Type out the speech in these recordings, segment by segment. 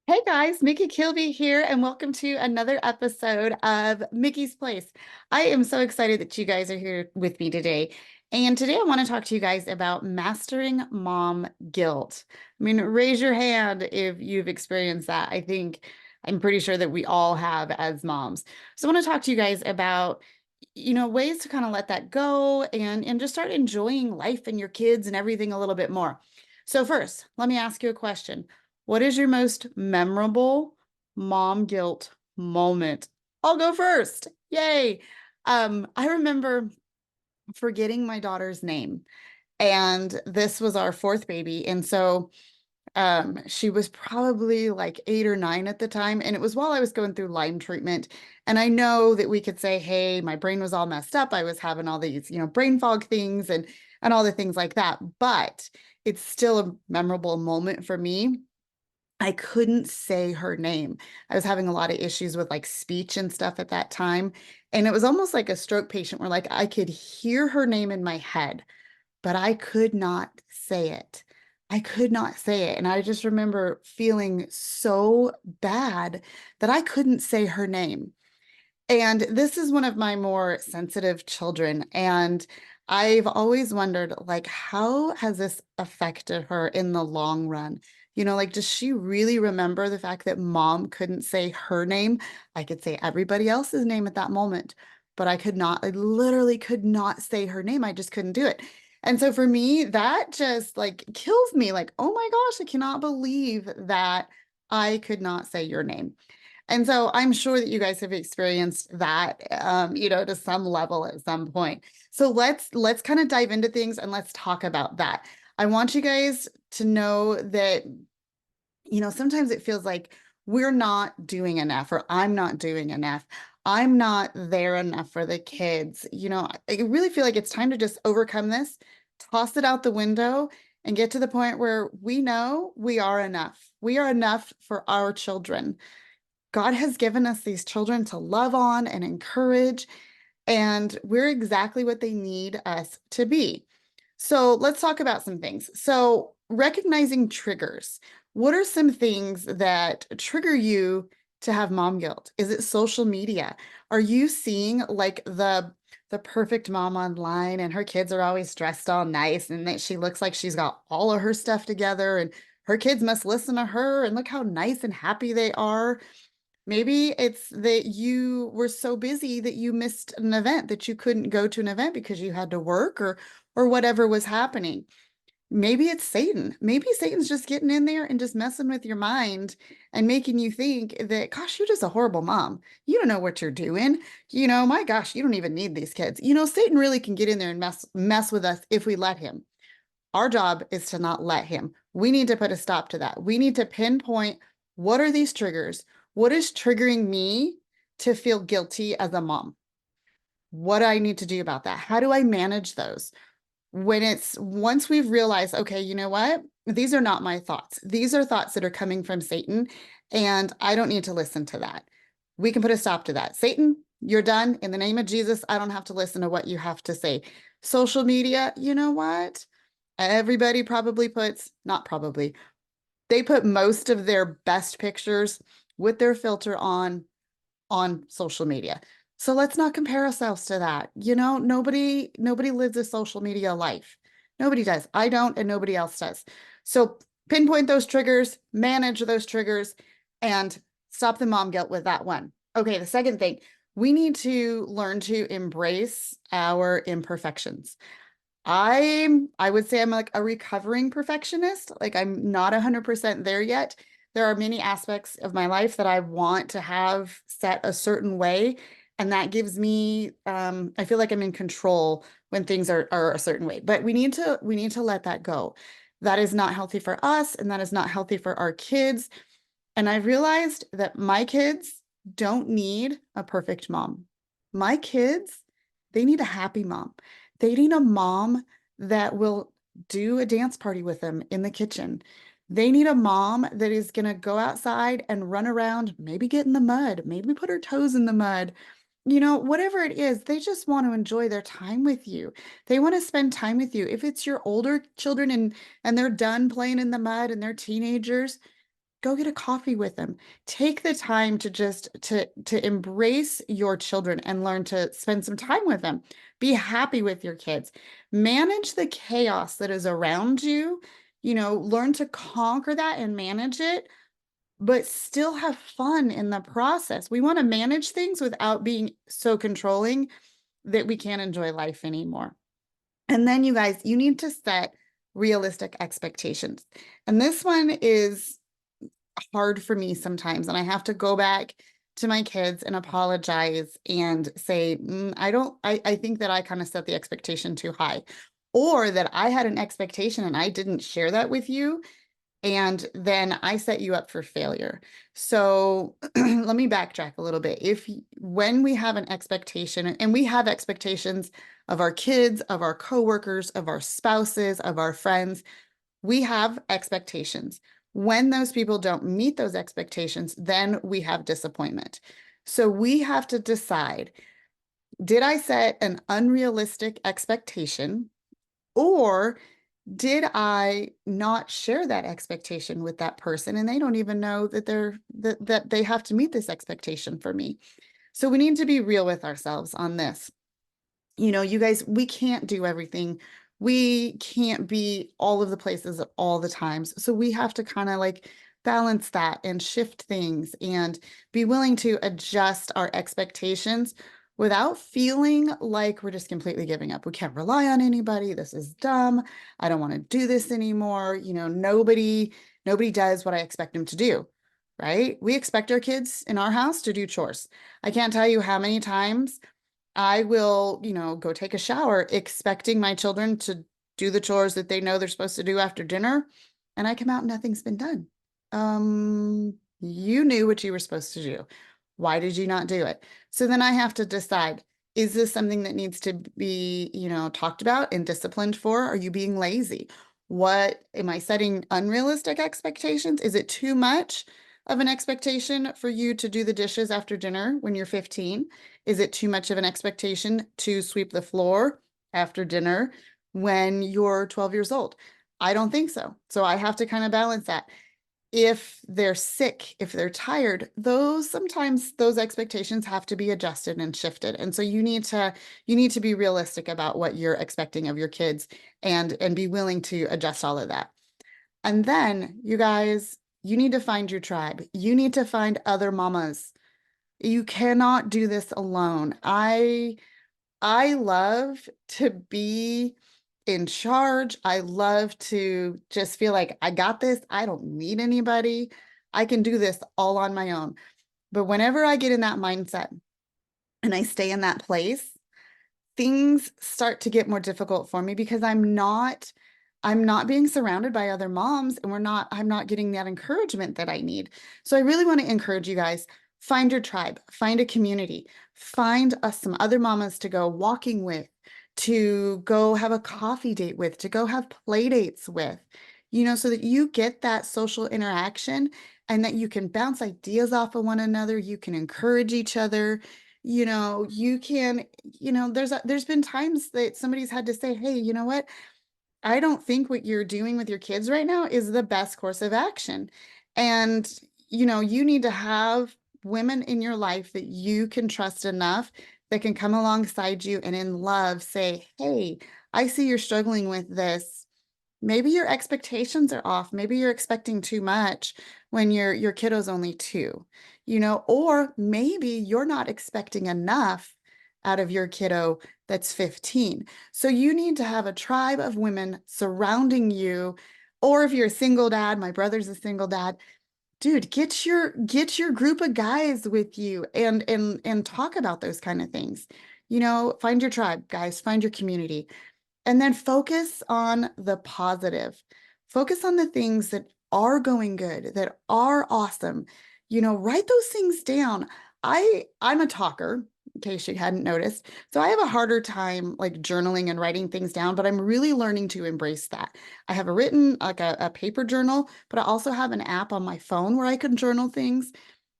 Hey guys, Mickey Kilby here, and welcome to another episode of Mickey's Place. I am so excited that you guys are here with me today. And today I want to talk to you guys about mastering mom guilt. I mean, raise your hand if you've experienced that. I'm pretty sure that we all have as moms. So I want to talk to you guys about, ways to kind of let that go and just start enjoying life and your kids and everything a little bit more. So first, let me ask you a question. What is your most memorable mom guilt moment? I'll go first. Yay. I remember forgetting my daughter's name, and this was our fourth baby. And so she was probably like 8 or 9 at the time, and it was while I was going through Lyme treatment. And I know that we could say, hey, my brain was all messed up. I was having all these, brain fog things and all the things like that. But it's still a memorable moment for me. I couldn't say her name. I was having a lot of issues with like speech and stuff at that time. And it was almost like a stroke patient where like I could hear her name in my head, but I could not say it. I could not say it. And I just remember feeling so bad that I couldn't say her name. And this is one of my more sensitive children. And I've always wondered, like, how has this affected her in the long run? Like, does she really remember the fact that mom couldn't say her name? I could say everybody else's name at that moment, but I could not, I literally could not say her name. I just couldn't do it. And so for me, that just like kills me. Like, oh my gosh, I cannot believe that I could not say your name. And so I'm sure that you guys have experienced that, to some level at some point. So let's kind of dive into things and let's talk about that. I want you guys to know that, sometimes it feels like we're not doing enough or I'm not doing enough. I'm not there enough for the kids. I really feel like it's time to just overcome this, toss it out the window, and get to the point where we know we are enough. We are enough for our children. God has given us these children to love on and encourage, and we're exactly what they need us to be. So let's talk about some things. So, recognizing triggers. What are some things that trigger you to have mom guilt? Is it social media? Are you seeing like the perfect mom online and her kids are always dressed all nice and that she looks like she's got all of her stuff together and her kids must listen to her and look how nice and happy they are? Maybe it's that you were so busy that you missed an event, that you couldn't go to an event because you had to work or whatever was happening. Maybe it's Satan. Maybe Satan's just getting in there and just messing with your mind and making you think that, gosh, you're just a horrible mom. You don't know what you're doing. My gosh, you don't even need these kids. Satan really can get in there and mess with us if we let him. Our job is to not let him. We need to put a stop to that. We need to pinpoint, what are these triggers? What is triggering me to feel guilty as a mom? What do I need to do about that? How do I manage those? Once we've realized, okay, you know what? These are not my thoughts. These are thoughts that are coming from Satan, and I don't need to listen to that. We can put a stop to that. Satan, you're done. In the name of Jesus, I don't have to listen to what you have to say. Social media, you know what? Everybody probably puts, not probably, they put most of their best pictures with their filter on social media. So let's not compare ourselves to that. Nobody lives a social media life. Nobody does. I don't, and nobody else does. So pinpoint those triggers, manage those triggers, and stop the mom guilt with that one. Okay, the second thing, we need to learn to embrace our imperfections. I would say I'm like a recovering perfectionist. Like I'm not 100% there yet. There are many aspects of my life that I want to have set a certain way, and that gives me I feel like I'm in control when things are a certain way. But we need to let that go. That is not healthy for us, and that is not healthy for our kids. And I realized that my kids don't need a perfect mom. My kids, they need a happy mom. They need a mom that will do a dance party with them in the kitchen. They need a mom that is going to go outside and run around, maybe get in the mud, maybe put her toes in the mud. Whatever it is, they just want to enjoy their time with you. They want to spend time with you. If it's your older children and they're done playing in the mud and they're teenagers, go get a coffee with them. Take the time to just to embrace your children and learn to spend some time with them. Be happy with your kids. Manage the chaos that is around you. Learn to conquer that and manage it, but still have fun in the process. We want to manage things without being so controlling that we can't enjoy life anymore. And then you guys, you need to set realistic expectations. And this one is hard for me sometimes. And I have to go back to my kids and apologize and say, I think that I kind of set the expectation too high, or that I had an expectation and I didn't share that with you. And then I set you up for failure. So let me backtrack a little bit. When we have an expectation, and we have expectations of our kids, of our coworkers, of our spouses, of our friends, we have expectations. When those people don't meet those expectations, then we have disappointment. So we have to decide, did I set an unrealistic expectation, or did I not share that expectation with that person and they don't even know that they have to meet this expectation for me? So we need to be real with ourselves on this. You guys, we can't do everything. We can't be all of the places at all the times. So we have to kind of like balance that and shift things and be willing to adjust our expectations without feeling like we're just completely giving up. We can't rely on anybody. This is dumb. I don't want to do this anymore. Nobody does what I expect them to do, right? We expect our kids in our house to do chores. I can't tell you how many times I will, go take a shower expecting my children to do the chores that they know they're supposed to do after dinner, and I come out and nothing's been done. You knew what you were supposed to do. Why did you not do it? So then I have to decide, is this something that needs to be, talked about and disciplined for? Are you being lazy? What am I setting unrealistic expectations? Is it too much of an expectation for you to do the dishes after dinner when you're 15? Is it too much of an expectation to sweep the floor after dinner when you're 12 years old? I don't think so. So I have to kind of balance that. If they're sick, if they're tired, sometimes those expectations have to be adjusted and shifted. And so you need to be realistic about what you're expecting of your kids and be willing to adjust all of that. And then you guys, you need to find your tribe. You need to find other mamas. You cannot do this alone. I love to be in charge. I love to just feel like I got this. I don't need anybody. I can do this all on my own. But whenever I get in that mindset and I stay in that place, things start to get more difficult for me because I'm not being surrounded by other moms, and I'm not getting that encouragement that I need. So I really want to encourage you guys, find your tribe, find a community, find some other mamas to go walking with, to go have a coffee date with, to go have play dates with, so that you get that social interaction and that you can bounce ideas off of one another. You can encourage each other. You can, there's been times that somebody's had to say, hey, you know what? I don't think what you're doing with your kids right now is the best course of action. And, you need to have women in your life that you can trust enough that can come alongside you and in love say, hey, I see you're struggling with this. Maybe your expectations are off. Maybe you're expecting too much when your kiddo's only 2, or maybe you're not expecting enough out of your kiddo that's 15. So you need to have a tribe of women surrounding you. Or if you're a single dad, my brother's a single dad, dude, get your group of guys with you and talk about those kind of things. Find your tribe, guys, find your community. And then focus on the positive. Focus on the things that are going good, that are awesome. Write those things down. I'm a talker, in case you hadn't noticed. So I have a harder time like journaling and writing things down, but I'm really learning to embrace that. I have a paper journal, but I also have an app on my phone where I can journal things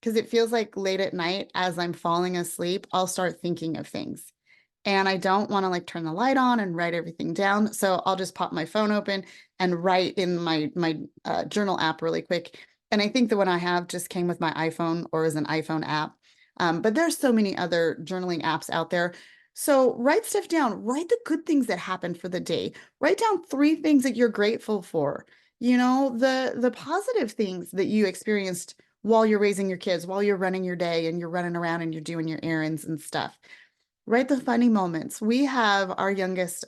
because it feels like late at night as I'm falling asleep, I'll start thinking of things. And I don't want to like turn the light on and write everything down. So I'll just pop my phone open and write in my journal app really quick. And I think the one I have just came with my iPhone or is an iPhone app. But there's so many other journaling apps out there. So write stuff down. Write the good things that happened for the day. Write down 3 things that you're grateful for. You know, the positive things that you experienced while you're raising your kids, while you're running your day and you're running around and you're doing your errands and stuff. Write the funny moments. We have our youngest,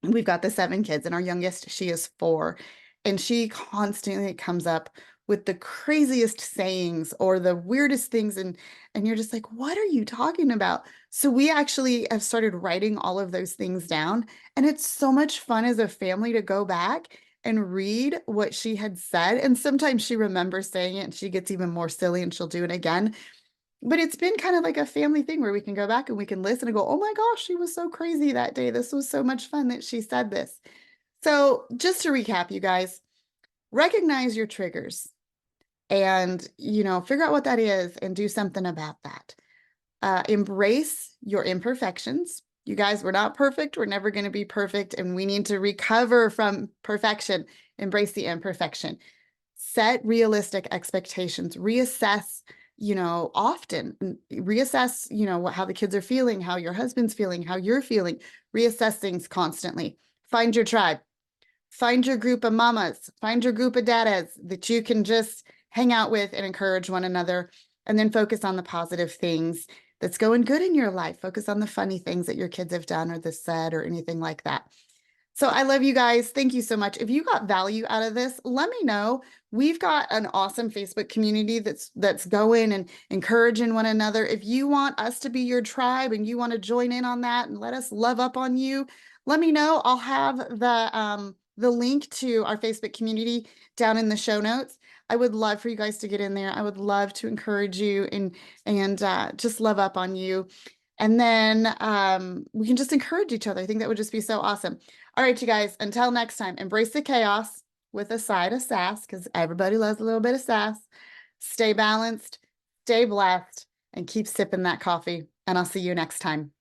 we've got the 7 kids, and our youngest, she is 4, and she constantly comes up with the craziest sayings or the weirdest things, and you're just like, what are you talking about? So we actually have started writing all of those things down, and it's so much fun as a family to go back and read what she had said. And sometimes she remembers saying it and she gets even more silly and she'll do it again. But it's been kind of like a family thing where we can go back and we can listen and go, oh my gosh, she was so crazy that day. This was so much fun that she said this. So just to recap, you guys, recognize your triggers and, figure out what that is and do something about that. Embrace your imperfections. You guys, we're not perfect. We're never going to be perfect, and we need to recover from perfection. Embrace the imperfection. Set realistic expectations. Reassess, often. Reassess, how the kids are feeling, how your husband's feeling, how you're feeling. Reassess things constantly. Find your tribe. Find your group of mamas. Find your group of dadas that you can just hang out with and encourage one another. And then focus on the positive things that's going good in your life. Focus on the funny things that your kids have done or the said or anything like that. So I love you guys. Thank you so much. If you got value out of this, let me know. We've got an awesome Facebook community that's going and encouraging one another. If you want us to be your tribe and you want to join in on that and let us love up on you, let me know. I'll have the link to our Facebook community down in the show notes. I would love for you guys to get in there. I would love to encourage you and just love up on you. And then we can just encourage each other. I think that would just be so awesome. All right, you guys, until next time, embrace the chaos with a side of sass, because everybody loves a little bit of sass. Stay balanced, stay blessed, and keep sipping that coffee. And I'll see you next time.